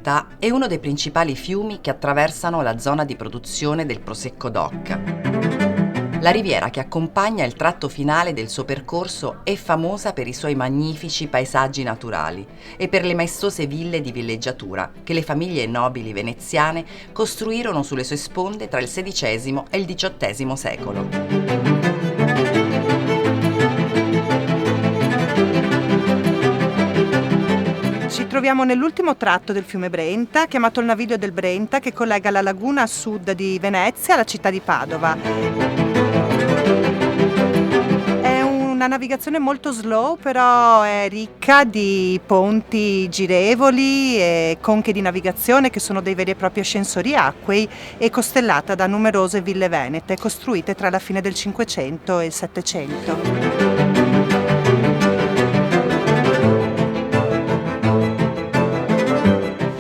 Brenta è uno dei principali fiumi che attraversano la zona di produzione del Prosecco DOC. La riviera che accompagna il tratto finale del suo percorso è famosa per i suoi magnifici paesaggi naturali e per le maestose ville di villeggiatura che le famiglie nobili veneziane costruirono sulle sue sponde tra il XVI e il XVIII secolo. Ci troviamo nell'ultimo tratto del fiume Brenta, chiamato il Naviglio del Brenta, che collega la laguna a sud di Venezia alla città di Padova. È una navigazione molto slow, però è ricca di ponti girevoli e conche di navigazione che sono dei veri e propri ascensori acquei e costellata da numerose ville venete costruite tra la fine del Cinquecento e il Settecento.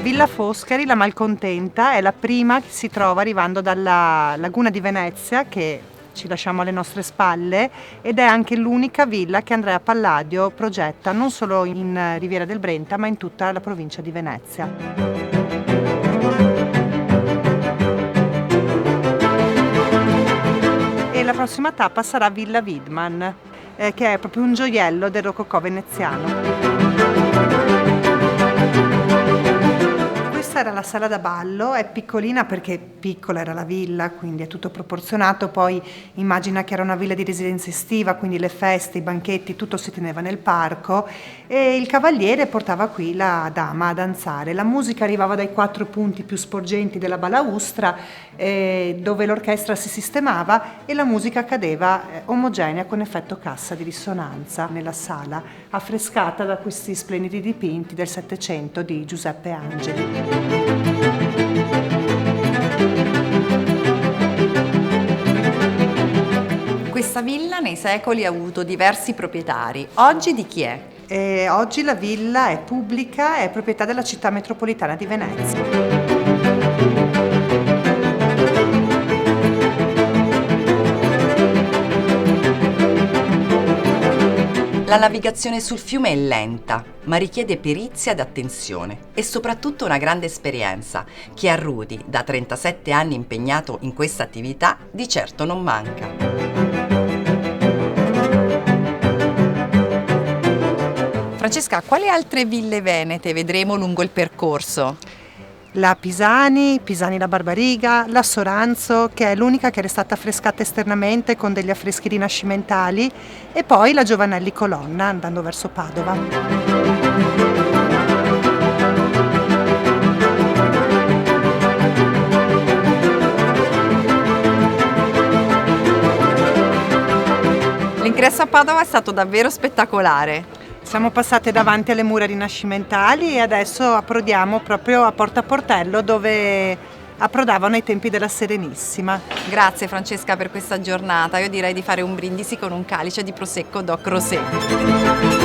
Villa Foscari, la Malcontenta, è la prima che si trova arrivando dalla laguna di Venezia, che ci lasciamo alle nostre spalle, ed è anche l'unica villa che Andrea Palladio progetta non solo in Riviera del Brenta ma in tutta la provincia di Venezia. E la prossima tappa sarà Villa Widman, che è proprio un gioiello del rococò veneziano. Era la sala da ballo, è piccolina perché piccola era la villa, quindi è tutto proporzionato, poi immagina che era una villa di residenza estiva, quindi le feste, i banchetti, tutto si teneva nel parco e il cavaliere portava qui la dama a danzare. La musica arrivava dai 4 punti più sporgenti della balaustra dove l'orchestra si sistemava e la musica cadeva omogenea con effetto cassa di risonanza nella sala, affrescata da questi splendidi dipinti del Settecento di Giuseppe Angeli. Questa villa nei secoli ha avuto diversi proprietari. Oggi di chi è? Oggi la villa è pubblica, è proprietà della città metropolitana di Venezia. La navigazione sul fiume è lenta, ma richiede perizia ed attenzione e soprattutto una grande esperienza, che a Rudy, da 37 anni impegnato in questa attività, di certo non manca. Francesca, quali altre ville venete vedremo lungo il percorso? La Pisani la Barbariga, la Soranzo, che è l'unica che è restata affrescata esternamente con degli affreschi rinascimentali, e poi la Giovanelli Colonna andando verso Padova. L'ingresso a Padova è stato davvero spettacolare. Siamo passate davanti alle mura rinascimentali e adesso approdiamo proprio a Porta Portello, dove approdavano ai tempi della Serenissima. Grazie Francesca per questa giornata. Io direi di fare un brindisi con un calice di Prosecco DOC Rosé.